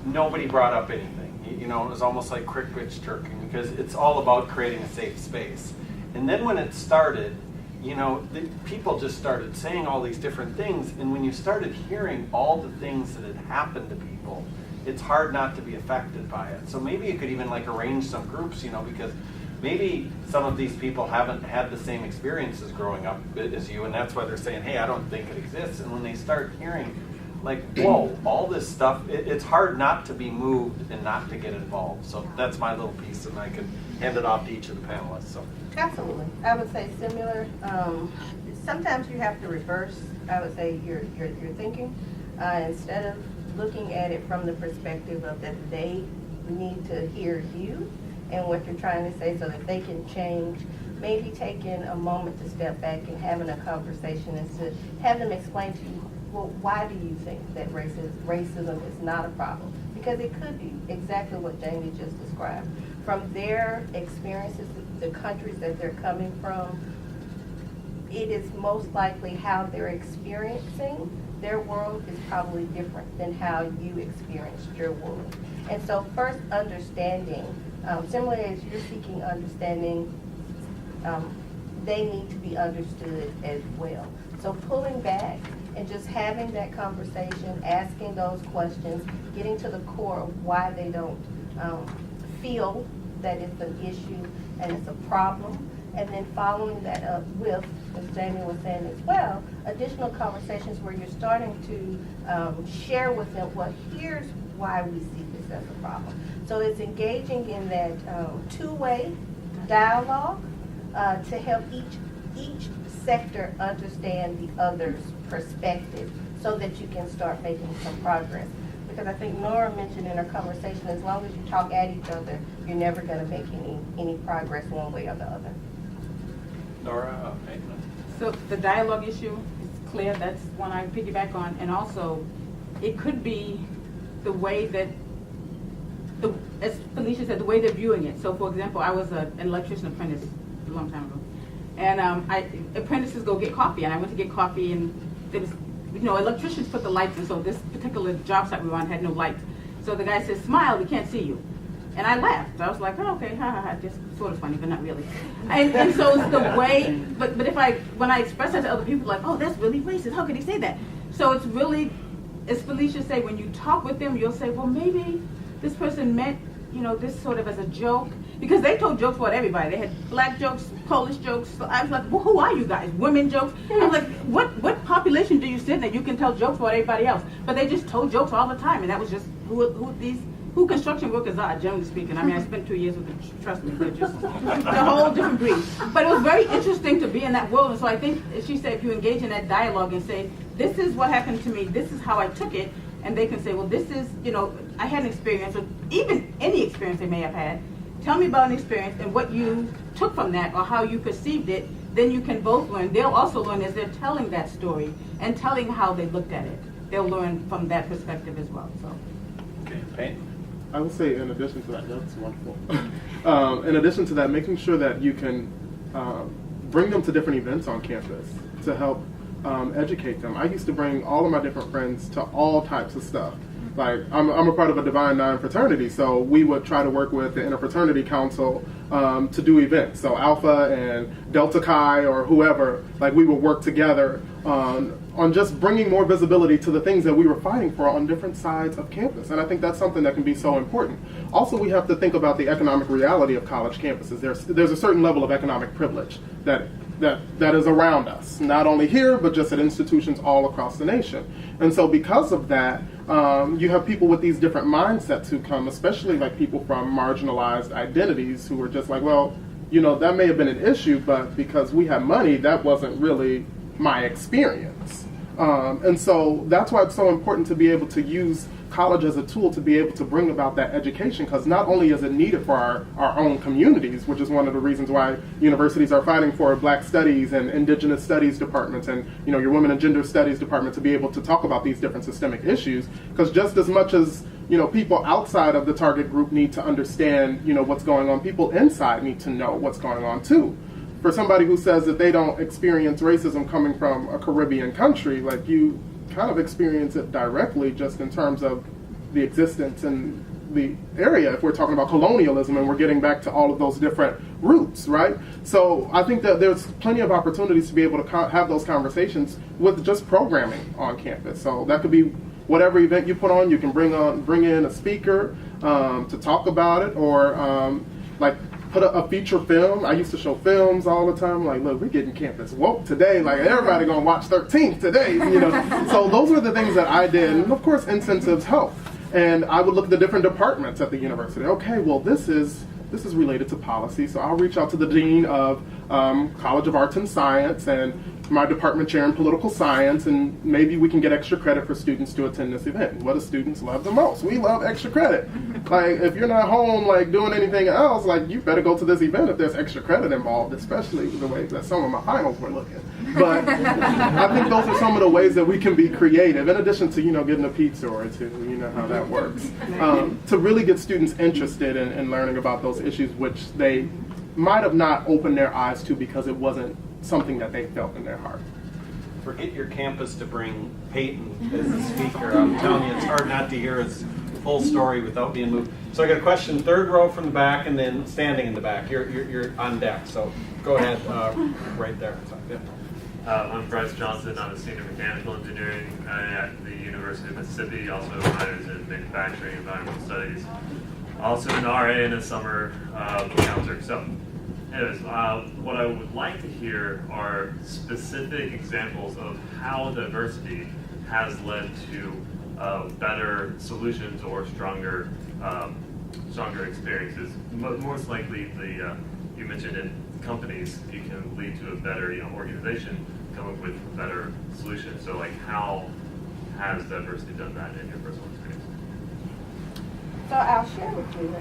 nobody brought up anything. It was almost like cricket's chirping, because it's all about creating a safe space. And then when it started, the people just started saying all these different things. And when you started hearing all the things that had happened to people, it's hard not to be affected by it. So maybe you could even like arrange some groups, because maybe some of these people haven't had the same experiences growing up as you, and that's why they're saying, hey, I don't think it exists. And when they start hearing, like, whoa, all this stuff, it's hard not to be moved and not to get involved. So that's my little piece, and I can hand it off to each of the panelists. So. Absolutely. I would say similar. Sometimes you have to reverse, I would say, your thinking. Instead of looking at it from the perspective of that they need to hear you and what you're trying to say so that they can change, maybe taking a moment to step back and having a conversation and to have them explain to you, well, why do you think that racism is not a problem? Because it could be exactly what Jamie just described. From their experiences, the countries that they're coming from, it is most likely how they're experiencing their world is probably different than how you experienced your world. And so first understanding, similarly as you're seeking understanding, they need to be understood as well. So pulling back and just having that conversation, asking those questions, getting to the core of why they don't feel that it's an issue and it's a problem, and then following that up with, as Jamie was saying as well, additional conversations where you're starting to share with them, well, here's why we see this as a problem. So it's engaging in that two-way dialogue to help each sector understand the other's perspective so that you can start making some progress. Because I think Nora mentioned in her conversation, as long as you talk at each other, you're never going to make any progress one way or the other. Nora, So the dialogue issue is clear. That's one I piggyback on. And also, it could be the way that, as Felecia said, the way they're viewing it. So, for example, I was an electrician apprentice a long time ago. And apprentices go get coffee. And I went to get coffee, and there was electricians put the lights in, so this particular job site we were on had no lights. So the guy says, smile, we can't see you. And I laughed. I was like, oh, okay, ha ha ha, just sort of funny, but not really. And so it's the way, but when I express that to other people, like, oh, that's really racist, how could he say that? So it's really, as Felecia say, when you talk with them, you'll say, well, maybe this person meant, this sort of as a joke. Because they told jokes about everybody. They had black jokes, Polish jokes. So I was like, well, who are you guys? Women jokes? I was like, what population do you sit in that you can tell jokes about everybody else? But they just told jokes all the time, and that was just who construction workers are, generally speaking. I mean, I spent 2 years with them, trust me, they're just a whole different breed. But it was very interesting to be in that world, and so I think, as she said, if you engage in that dialogue and say, this is what happened to me, this is how I took it, and they can say, well, this is, I had an experience, or even any experience they may have had. Tell me about an experience and what you took from that or how you perceived it. Then you can both learn. They'll also learn as they're telling that story and telling how they looked at it. They'll learn from that perspective as well. So. Okay, Payton? I would say in addition to that, that's wonderful. In addition to that, making sure that you can bring them to different events on campus to help educate them. I used to bring all of my different friends to all types of stuff. Like, I'm a part of a Divine Nine fraternity, so we would try to work with the Interfraternity Council to do events. So Alpha and Delta Chi or whoever, like we would work together on just bringing more visibility to the things that we were fighting for on different sides of campus. And I think that's something that can be so important. Also, we have to think about the economic reality of college campuses. There's a certain level of economic privilege that is around us, not only here, but just at institutions all across the nation. And so because of that, you have people with these different mindsets who come, especially like people from marginalized identities who are just like, well, that may have been an issue, but because we have money, that wasn't really my experience. And so that's why it's so important to be able to use college as a tool to be able to bring about that education, because not only is it needed for our own communities, which is one of the reasons why universities are fighting for Black Studies and Indigenous Studies departments and your Women and Gender Studies department to be able to talk about these different systemic issues, because just as much as people outside of the target group need to understand what's going on, people inside need to know what's going on too. For somebody who says that they don't experience racism coming from a Caribbean country, like you kind of experience it directly just in terms of the existence in the area, if we're talking about colonialism and we're getting back to all of those different roots, right? So I think that there's plenty of opportunities to be able to have those conversations with just programming on campus. So that could be whatever event you put on, you can bring in a speaker to talk about it, or put a feature film. I used to show films all the time. Like, look, we're getting campus woke today. Like, everybody gonna watch 13th today, So those are the things that I did. And of course, incentives help. And I would look at the different departments at the university. Okay, well, this is related to policy. So I'll reach out to the dean of College of Arts and Science and my department chair in political science, and maybe we can get extra credit for students to attend this event. What do students love the most? We love extra credit. Like, if you're not home, like, doing anything else, like, you better go to this event if there's extra credit involved, especially the way that some of my finals were looking. But I think those are some of the ways that we can be creative, in addition to, getting a pizza or two, how that works, to really get students interested in learning about those issues, which they might have not opened their eyes to because it wasn't something that they felt in their heart. Forget your campus to bring Payton as the speaker. I'm telling you, it's hard not to hear his full story without being moved. So I got a question, third row from the back, and then standing in the back. You're on deck, so go ahead, right there. I'm Bryce Johnson. I'm a senior mechanical engineering at the University of Mississippi, also minors in manufacturing and environmental studies. Also an RA and a summer counselor. So anyways, what I would like to hear are specific examples of how diversity has led to better solutions or stronger experiences. Most likely, you mentioned in companies, you can lead to a better organization, come up with better solutions. So, like, how has diversity done that in your personal experience? So I'll share with you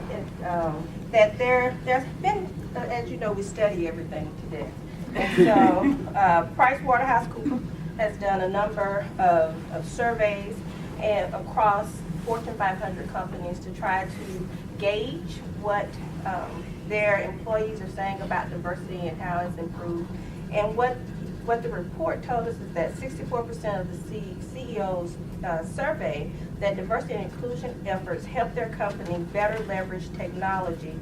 that there's been, as you know, we study everything today. And so PricewaterhouseCoopers has done a number of surveys and across Fortune 500 companies to try to gauge what their employees are saying about diversity and how it's improved. And what what the report told us is that 64% of the CEOs surveyed that diversity and inclusion efforts help their company better leverage technology,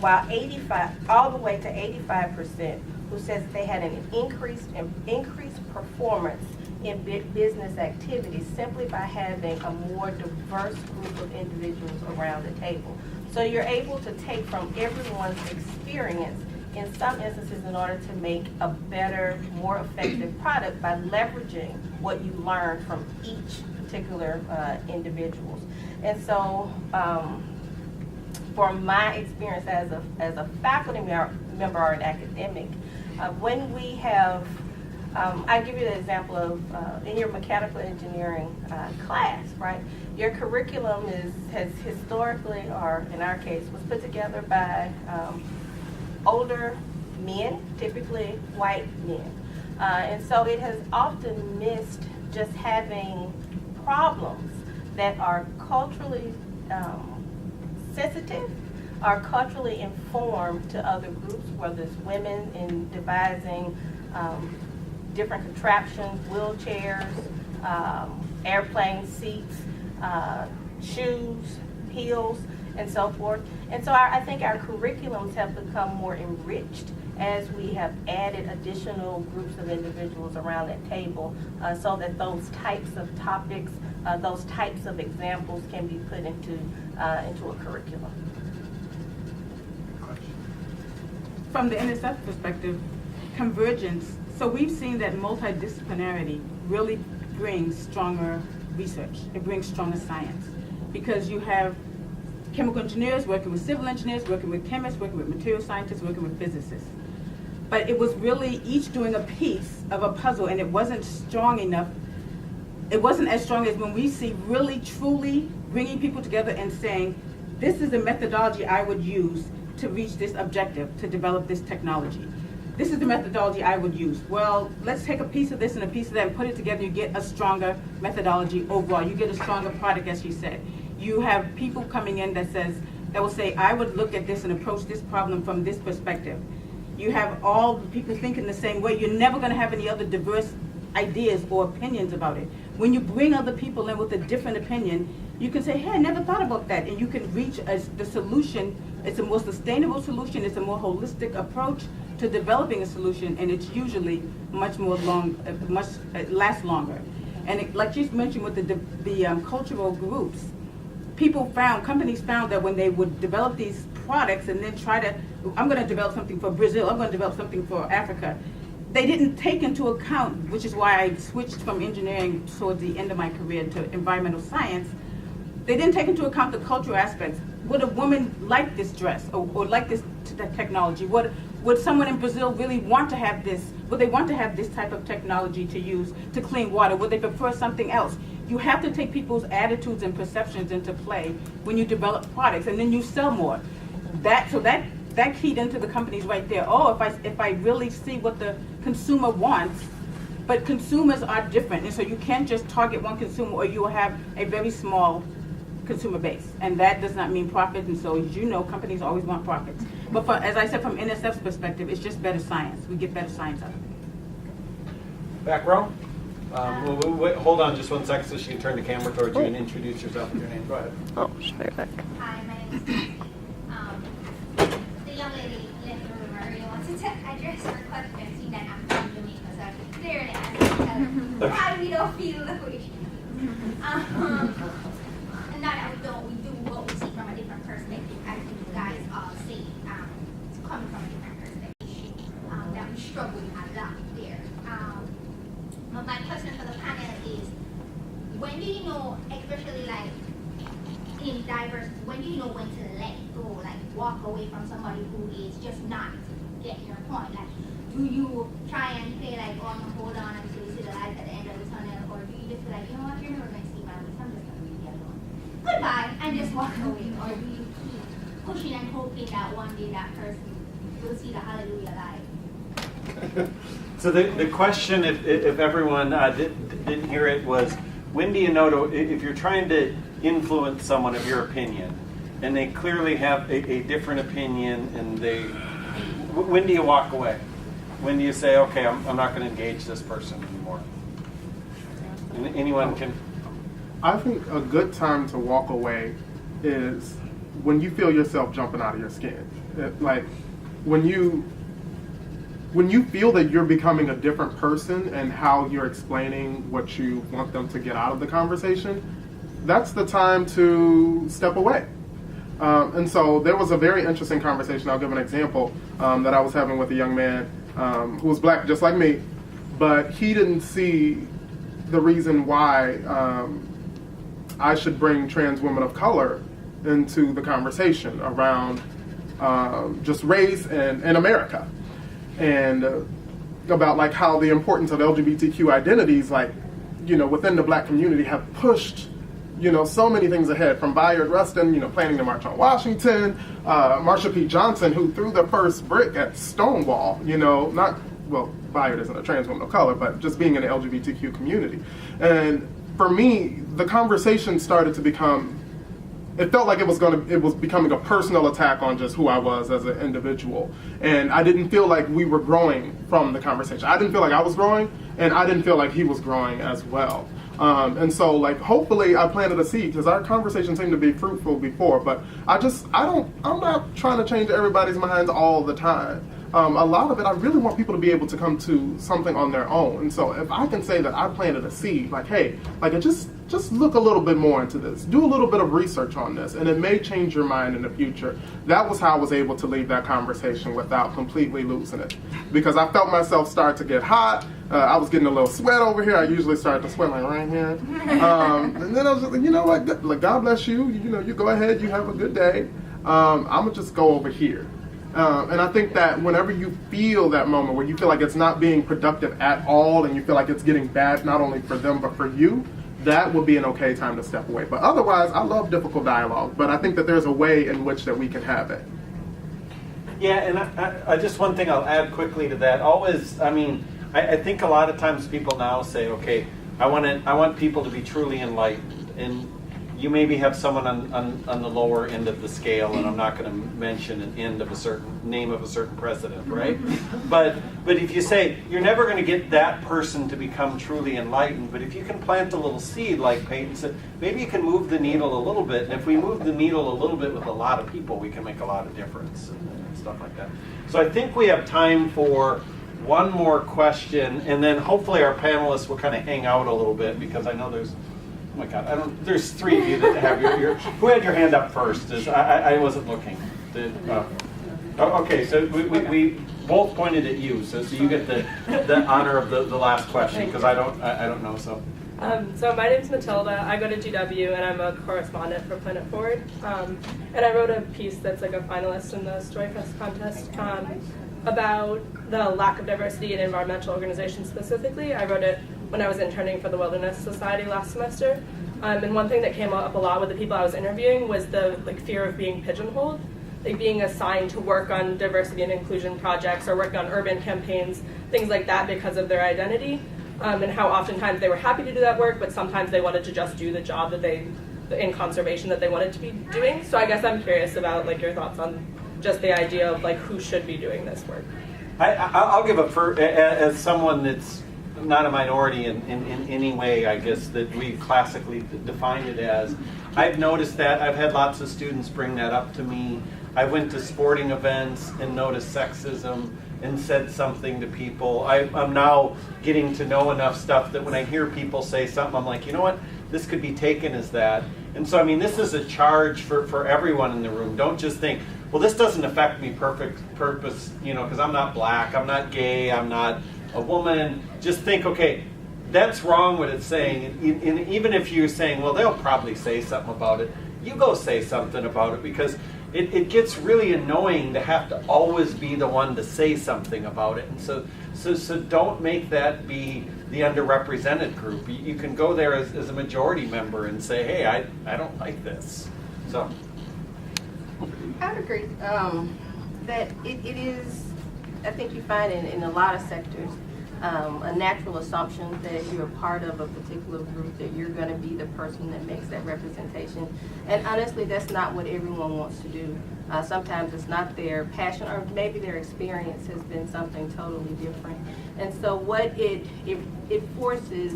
while 85, all the way to 85%, who says they had an increased performance in business activities simply by having a more diverse group of individuals around the table. So you're able to take from everyone's experience in some instances in order to make a better, more effective product by leveraging what you learn from each particular individuals. And so from my experience as a faculty member or an academic, when we have, I give you the example of in your mechanical engineering class, right? Your curriculum has historically, or in our case, was put together by older men, typically white men. And so it has often missed just having problems that are culturally sensitive, are culturally informed to other groups, whether it's women in devising different contraptions, wheelchairs, airplane seats, shoes, heels, and so forth. And so I think our curriculums have become more enriched as we have added additional groups of individuals around that table, so that those types of topics, those types of examples can be put into a curriculum. From the NSF perspective, convergence, so we've seen that multidisciplinarity really brings stronger research. It brings stronger science, because you have chemical engineers working with civil engineers, working with chemists, working with material scientists, working with physicists. But it was really each doing a piece of a puzzle, and it wasn't strong enough. It wasn't as strong as when we see really, truly bringing people together and saying, this is the methodology I would use to reach this objective, to develop this technology. This is the methodology I would use. Well, let's take a piece of this and a piece of that and put it together. You get a stronger methodology overall. You get a stronger product, as she said. You have people coming in that will say, I would look at this and approach this problem from this perspective. You have all the people thinking the same way. You're never going to have any other diverse ideas or opinions about it. When you bring other people in with a different opinion, you can say, hey, I never thought about that. And you can reach the solution. It's a more sustainable solution. It's a more holistic approach to developing a solution, and it's usually lasts longer. And like you mentioned with the cultural groups, companies found that when they would develop these products and then I'm going to develop something for Brazil, I'm going to develop something for Africa, they didn't take into account, which is why I switched from engineering towards the end of my career to environmental science. They didn't take into account the cultural aspects. Would a woman like this dress or like this technology? Would someone in Brazil really want to have this? Would they want to have this type of technology to use to clean water? Would they prefer something else? You have to take people's attitudes and perceptions into play when you develop products, and then you sell more. That keyed into the companies right there. Oh, if I really see what the consumer wants, but consumers are different, and so you can't just target one consumer, or you will have a very small consumer base, and that does not mean profit. And so, as you know, companies always want profits. But as I said, from NSF's perspective, it's just better science. We get better science out of it. Back row. Wait, hold on just 1 second so she can turn the camera towards you and introduce yourself with your name. Go ahead. Oh, straight back. Hi, my name is the young lady in the room already wanted to address her question, seeing that I'm from Jamaica, so I can clearly answer why we don't feel the way. And not that we don't, we do what we see from a different perspective. I think you guys all see it's coming from a different perspective that we struggle a lot there. But my question for the panel is, when do you know, especially like in diversity, when do you know when to let go, like walk away from somebody who is just not getting your point? Like, do you try and play like, oh, no, hold on until you see the light at the end of the tunnel, or do you just feel like, you know what, you're never going to see my light, I'm just going to leave you alone, goodbye, and just walk away? Or do you keep pushing and hoping that one day that person will see the hallelujah light? So the question, if everyone didn't hear it, was, when do you know if you're trying to influence someone of your opinion, and they clearly have a different opinion, and when do you walk away? when do you say, okay, I'm not going to engage this person anymore? Anyone can? I think a good time to walk away is when you feel yourself jumping out of your skin. Like when you feel that you're becoming a different person and how you're explaining what you want them to get out of the conversation, that's the time to step away. And so there was a very interesting conversation. I'll give an example that I was having with a young man who was black just like me, but he didn't see the reason why I should bring trans women of color into the conversation around just race and America, and about like how the importance of LGBTQ identities, like, you know, within the black community have pushed, you know, so many things ahead, from Bayard Rustin, you know, planning the March on Washington, Marsha P. Johnson, who threw the first brick at Stonewall, you know, Bayard isn't a trans woman of color, but just being in the LGBTQ community. And for me, the conversation started to become, it felt like it was becoming a personal attack on just who I was as an individual. And I didn't feel like we were growing from the conversation. I didn't feel like I was growing, and I didn't feel like he was growing as well. And so, like, hopefully I planted a seed, because our conversation seemed to be fruitful before, but I'm not trying to change everybody's minds all the time. A lot of it, I really want people to be able to come to something on their own. And so if I can say that I planted a seed, like, hey, like, just look a little bit more into this, do a little bit of research on this, and it may change your mind in the future. That was how I was able to leave that conversation without completely losing it, because I felt myself start to get hot. I was getting a little sweat over here. I usually start to sweat like right here. And then I was just like, you know what, like, God bless you. You know, you go ahead, you have a good day. I'm going to just go over here. And I think that whenever you feel that moment where you feel like it's not being productive at all, and you feel like it's getting bad not only for them but for you, that would be an okay time to step away. But otherwise, I love difficult dialogue, but I think that there's a way in which that we can have it. Yeah, and I just one thing I'll add quickly to that. Always, I mean, I think a lot of times people now say, okay, I want people to be truly enlightened, and you maybe have someone on the lower end of the scale, and I'm not going to mention an end of a certain name of a certain president, right? But if you say you're never going to get that person to become truly enlightened, but if you can plant a little seed, like Payton said, maybe you can move the needle a little bit. And if we move the needle a little bit with a lot of people, we can make a lot of difference and stuff like that. So I think we have time for one more question, and then hopefully our panelists will kind of hang out a little bit, because I know there's. Oh my God! There's three of you that have your who had your hand up first? I wasn't looking. Okay, so we both pointed at you, so you get the honor of the last question, because I don't know. So my name's Matilda. I go to GW, and I'm a correspondent for Planet Forward. And I wrote a piece that's like a finalist in the Storyfest contest about the lack of diversity in environmental organizations specifically. I wrote it when I was interning for the Wilderness Society last semester. And one thing that came up a lot with the people I was interviewing was the fear of being pigeonholed, like being assigned to work on diversity and inclusion projects or work on urban campaigns, things like that, because of their identity, and how oftentimes they were happy to do that work, but sometimes they wanted to just do the job that in conservation that they wanted to be doing. So I guess I'm curious about like your thoughts on just the idea of like who should be doing this work. I'll give as someone that's not a minority in any way, I guess, that we classically define it as. I've noticed that. I've had lots of students bring that up to me. I went to sporting events and noticed sexism and said something to people. I'm now getting to know enough stuff that when I hear people say something, I'm like, you know what? This could be taken as that. And so, I mean, this is a charge for everyone in the room. Don't just think, well, this doesn't affect me purpose, you know, because I'm not black, I'm not gay, I'm not a woman. Just think, okay, that's wrong what it's saying. And even if you're saying, well, they'll probably say something about it, you go say something about it, because it gets really annoying to have to always be the one to say something about it. And so don't make that be the underrepresented group. You can go there as a majority member and say, hey, I don't like this. So I would agree that it is, I think you find in a lot of sectors, a natural assumption that if you're a part of a particular group that you're going to be the person that makes that representation. And honestly, that's not what everyone wants to do. Sometimes it's not their passion, or maybe their experience has been something totally different. And so what it forces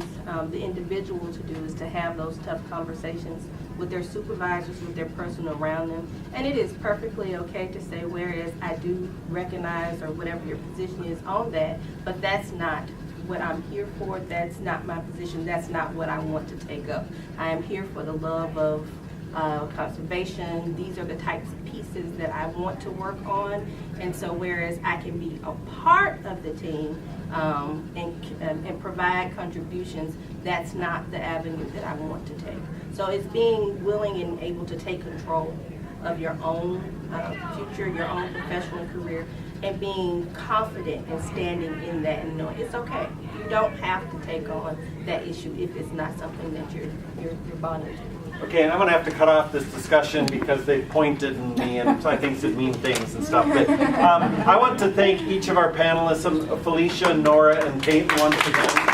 the individual to do is to have those tough conversations with their supervisors, with their person around them. And it is perfectly okay to say, whereas I do recognize, or whatever your position is on that, but that's not what I'm here for. That's not my position. That's not what I want to take up. I am here for the love of conservation. These are the types of pieces that I want to work on. And so whereas I can be a part of the team and provide contributions, that's not the avenue that I want to take. So it's being willing and able to take control of your own future, your own professional career, and being confident and standing in that and knowing it's okay. You don't have to take on that issue if it's not something that you're bonded to. Okay, and I'm going to have to cut off this discussion because they pointed at me and I think said mean things and stuff. But I want to thank each of our panelists, Felecia, Nora, and Payton once again.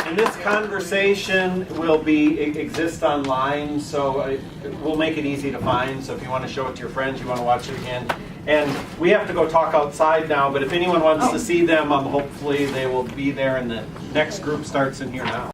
And this conversation will exist online, so we'll make it easy to find. So if you want to show it to your friends, you want to watch it again. And we have to go talk outside now, but if anyone wants to see them, hopefully they will be there, and the next group starts in here now.